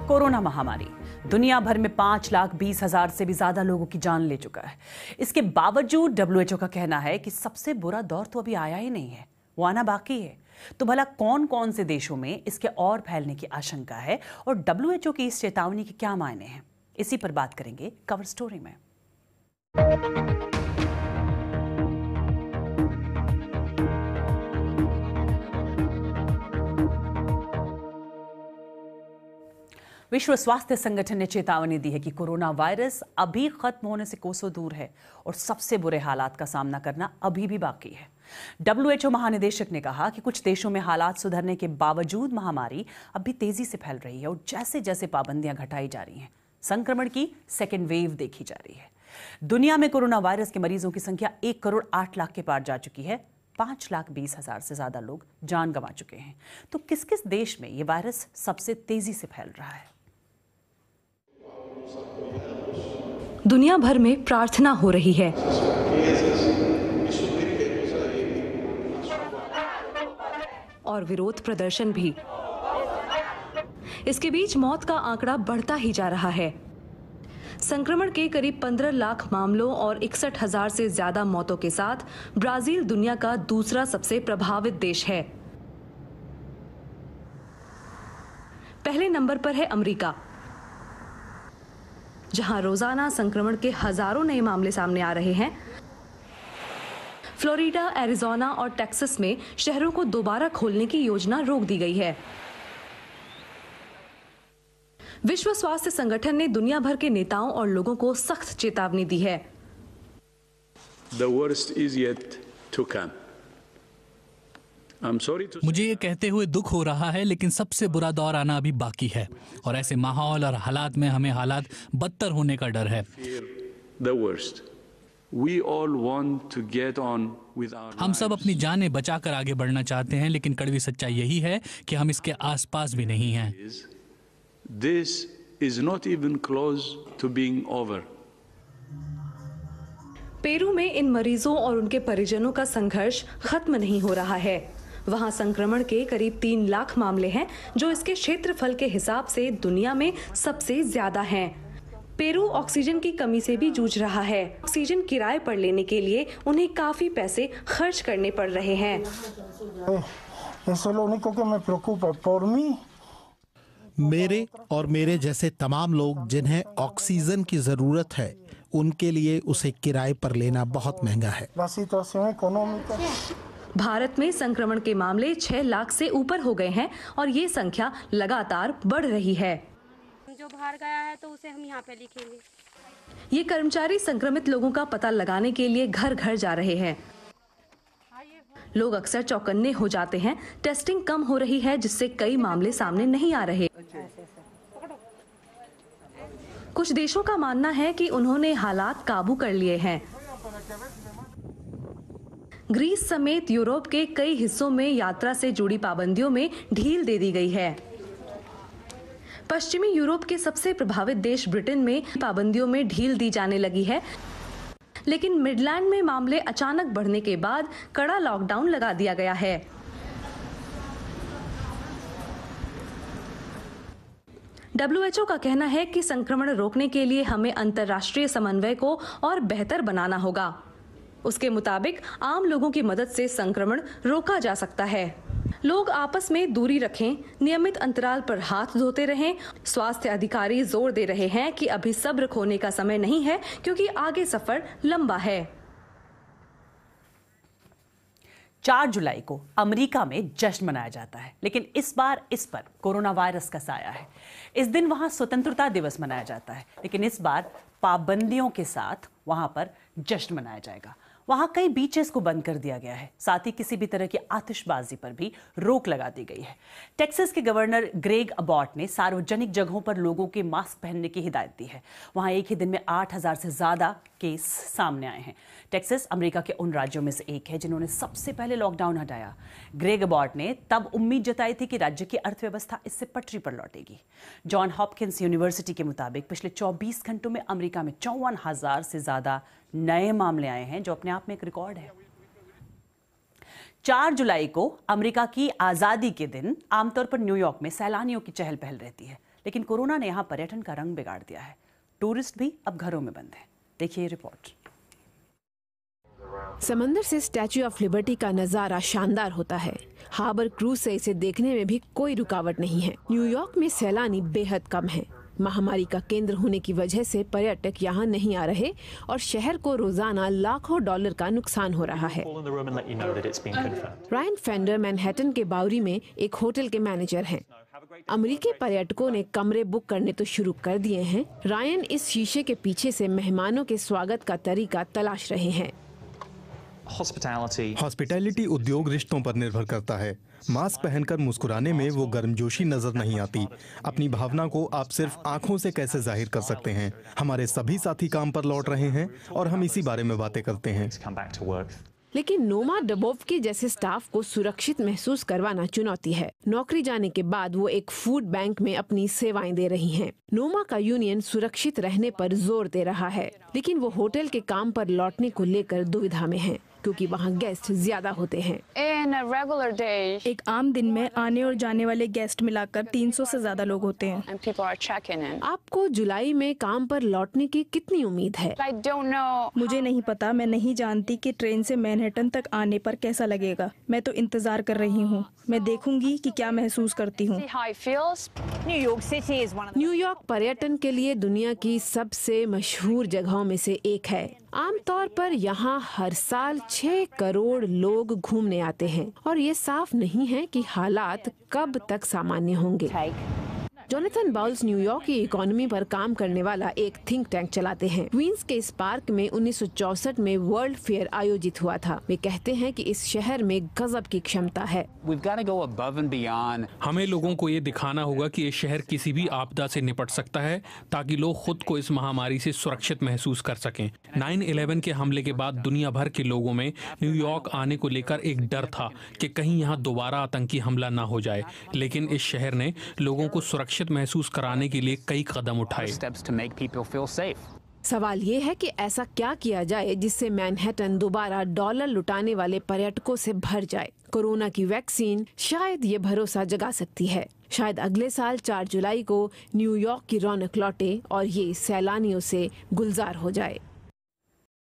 Corona महामारी दुनिया भर में 5,20,000 से भी ज्यादा लोगों की जान ले चुका है। इसके बावजूद डब्ल्यूएचओ का कहना है कि सबसे बुरा दौर तो अभी आया ही नहीं है, वो आना बाकी है। तो भला कौन कौन से देशों में इसके और फैलने की आशंका है और डब्ल्यूएचओ की इस चेतावनी के क्या मायने हैं, इसी पर बात करेंगे कवर स्टोरी में। विश्व स्वास्थ्य संगठन ने चेतावनी दी है कि कोरोना वायरस अभी खत्म होने से कोसों दूर है और सबसे बुरे हालात का सामना करना अभी भी बाकी है। डब्ल्यूएचओ महानिदेशक ने कहा कि कुछ देशों में हालात सुधरने के बावजूद महामारी अभी तेजी से फैल रही है और जैसे जैसे पाबंदियां घटाई जा रही हैं, संक्रमण की सेकेंड वेव देखी जा रही है। दुनिया में कोरोना वायरस के मरीजों की संख्या 1 करोड़ 8 लाख के पार जा चुकी है। 5,20,000 से ज्यादा लोग जान गंवा चुके हैं। तो किस किस देश में ये वायरस सबसे तेजी से फैल रहा है? दुनिया भर में प्रार्थना हो रही है। और विरोध प्रदर्शन भी। इसके बीच मौत का आंकड़ा बढ़ता ही जा रहा है। संक्रमण के करीब 15 लाख मामलों और 61,000 से ज्यादा मौतों के साथ ब्राजील दुनिया का दूसरा सबसे प्रभावित देश है। पहले नंबर पर है अमेरिका, जहां रोजाना संक्रमण के हजारों नए मामले सामने आ रहे हैं। फ्लोरिडा, एरिज़ोना और टेक्सास में शहरों को दोबारा खोलने की योजना रोक दी गई है। विश्व स्वास्थ्य संगठन ने दुनिया भर के नेताओं और लोगों को सख्त चेतावनी दी है। The worst is yet to come. मुझे ये कहते हुए दुख हो रहा है, लेकिन सबसे बुरा दौर आना अभी बाकी है और ऐसे माहौल और हालात में हमें हालात बदतर होने का डर है। हम सब अपनी जानें बचाकर आगे बढ़ना चाहते हैं, लेकिन कड़वी सच्चाई यही है कि हम इसके आसपास भी नहीं हैं। This is not even close to being over. Peru में इन मरीजों और उनके परिजनों का संघर्ष खत्म नहीं हो रहा है। वहां संक्रमण के करीब 3 लाख मामले हैं, जो इसके क्षेत्रफल के हिसाब से दुनिया में सबसे ज्यादा हैं। पेरू ऑक्सीजन की कमी से भी जूझ रहा है। ऑक्सीजन किराए पर लेने के लिए उन्हें काफी पैसे खर्च करने पड़ रहे हैं। मेरे और मेरे जैसे तमाम लोग जिन्हें ऑक्सीजन की जरूरत है, उनके लिए उसे किराए पर लेना बहुत महंगा है। भारत में संक्रमण के मामले 6 लाख से ऊपर हो गए हैं और ये संख्या लगातार बढ़ रही है। जो बाहर गया है तो उसे हम यहाँ पे लिखेंगे। ये कर्मचारी संक्रमित लोगों का पता लगाने के लिए घर घर जा रहे हैं। लोग अक्सर चौकन्ने हो जाते हैं। टेस्टिंग कम हो रही है, जिससे कई मामले सामने नहीं आ रहे। कुछ देशों का मानना है कि उन्होंने हालात काबू कर लिए हैं। ग्रीस समेत यूरोप के कई हिस्सों में यात्रा से जुड़ी पाबंदियों में ढील दे दी गई है। पश्चिमी यूरोप के सबसे प्रभावित देश ब्रिटेन में पाबंदियों में ढील दी जाने लगी है, लेकिन मिडलैंड में मामले अचानक बढ़ने के बाद कड़ा लॉकडाउन लगा दिया गया है। डब्ल्यूएचओ का कहना है कि संक्रमण रोकने के लिए हमें अंतर्राष्ट्रीय समन्वय को और बेहतर बनाना होगा। उसके मुताबिक आम लोगों की मदद से संक्रमण रोका जा सकता है। लोग आपस में दूरी रखें, नियमित अंतराल पर हाथ धोते रहें। स्वास्थ्य अधिकारी जोर दे रहे हैं कि अभी सब्र खोने का समय नहीं है, क्योंकि आगे सफर लंबा है। 4 जुलाई को अमेरिका में जश्न मनाया जाता है, लेकिन इस बार इस पर कोरोना वायरस का साया है। इस दिन वहां स्वतंत्रता दिवस मनाया जाता है, लेकिन इस बार पाबंदियों के साथ वहां पर जश्न मनाया जाएगा। वहां कई बीचेस को बंद कर दिया गया है, साथ ही किसी भी तरह की आतिशबाजी पर भी रोक लगा दी गई है। टेक्सास के गवर्नर ग्रेग अबॉट ने सार्वजनिक जगहों पर लोगों के मास्क पहनने की हिदायत दी है। वहां एक ही दिन में 8,000 से ज्यादा केस सामने आए हैं। टेक्सास अमेरिका के उन राज्यों में से एक है जिन्होंने सबसे पहले लॉकडाउन हटाया। ग्रेग अबॉट ने तब उम्मीद जताई थी कि राज्य की अर्थव्यवस्था इससे पटरी पर लौटेगी। जॉन हॉपकिंस यूनिवर्सिटी के मुताबिक पिछले 24 घंटों में अमेरिका में 54,000 से ज्यादा नए मामले आए हैं, जो अपने आप में एक रिकॉर्ड है। 4 जुलाई को अमेरिका की आजादी के दिन आमतौर पर न्यूयॉर्क में सैलानियों की चहल पहल रहती है, लेकिन कोरोना ने यहाँ पर्यटन का रंग बिगाड़ दिया है। टूरिस्ट भी अब घरों में बंद हैं। देखिए ये रिपोर्ट। समंदर से स्टैच्यू ऑफ लिबर्टी का नजारा शानदार होता है। हार्बर क्रूज से इसे देखने में भी कोई रुकावट नहीं है। न्यूयॉर्क में सैलानी बेहद कम है। महामारी का केंद्र होने की वजह से पर्यटक यहाँ नहीं आ रहे और शहर को रोजाना लाखों डॉलर का नुकसान हो रहा है। रायन फेंडर मैनहट्टन के बाउरी में एक होटल के मैनेजर हैं। अमेरिकी पर्यटकों ने कमरे बुक करने तो शुरू कर दिए हैं। रायन इस शीशे के पीछे से मेहमानों के स्वागत का तरीका तलाश रहे हैं। हॉस्पिटैलिटी उद्योग रिश्तों पर निर्भर करता है। मास्क पहनकर मुस्कुराने में वो गर्मजोशी नजर नहीं आती। अपनी भावना को आप सिर्फ आंखों से कैसे जाहिर कर सकते हैं। हमारे सभी साथी काम पर लौट रहे हैं और हम इसी बारे में बातें करते हैं। लेकिन नोमा डबोव्स्की जैसे स्टाफ को सुरक्षित महसूस करवाना चुनौती है। नौकरी जाने के बाद वो एक फूड बैंक में अपनी सेवाएं दे रही हैं। नोमा का यूनियन सुरक्षित रहने पर जोर दे रहा है, लेकिन वो होटल के काम पर लौटने को लेकर दुविधा में है क्योंकि वहाँ गेस्ट ज्यादा होते हैं। एक आम दिन में आने और जाने वाले गेस्ट मिलाकर 300 से ज्यादा लोग होते हैं। आपको जुलाई में काम पर लौटने की कितनी उम्मीद है? मुझे नहीं पता। मैं नहीं जानती कि ट्रेन से मैनहट्टन तक आने पर कैसा लगेगा। मैं तो इंतजार कर रही हूँ। मैं देखूंगी कि क्या महसूस करती हूँ। न्यूयॉर्क पर्यटन के लिए दुनिया की सबसे मशहूर जगहों में से एक है। आमतौर पर यहाँ हर साल 6 करोड़ लोग घूमने आते हैं और ये साफ नहीं है कि हालात कब तक सामान्य होंगे। जोनाथन बाउल्स न्यूयॉर्क की इकोनॉमी पर काम करने वाला एक थिंक टैंक चलाते हैं। क्वींस के इस पार्क में 1964 में वर्ल्ड फेयर आयोजित हुआ था। वे कहते हैं कि इस शहर में गजब की क्षमता है। हमें लोगों को ये दिखाना होगा कि ये शहर किसी भी आपदा से निपट सकता है ताकि लोग खुद को इस महामारी से सुरक्षित महसूस कर सकें। 9/11 के हमले के बाद दुनिया भर के लोगों में न्यूयॉर्क आने को लेकर एक डर था कि कहीं यहाँ दोबारा आतंकी हमला ना हो जाए, लेकिन इस शहर ने लोगों को सुरक्षित महसूस कराने के लिए कई कदम उठाए। सवाल ये है कि ऐसा क्या किया जाए जिससे मैनहट्टन दोबारा डॉलर लुटाने वाले पर्यटकों से भर जाए। कोरोना की वैक्सीन शायद ये भरोसा जगा सकती है। शायद अगले साल 4 जुलाई को न्यूयॉर्क की रौनक लौटे और ये सैलानियों से गुलजार हो जाए।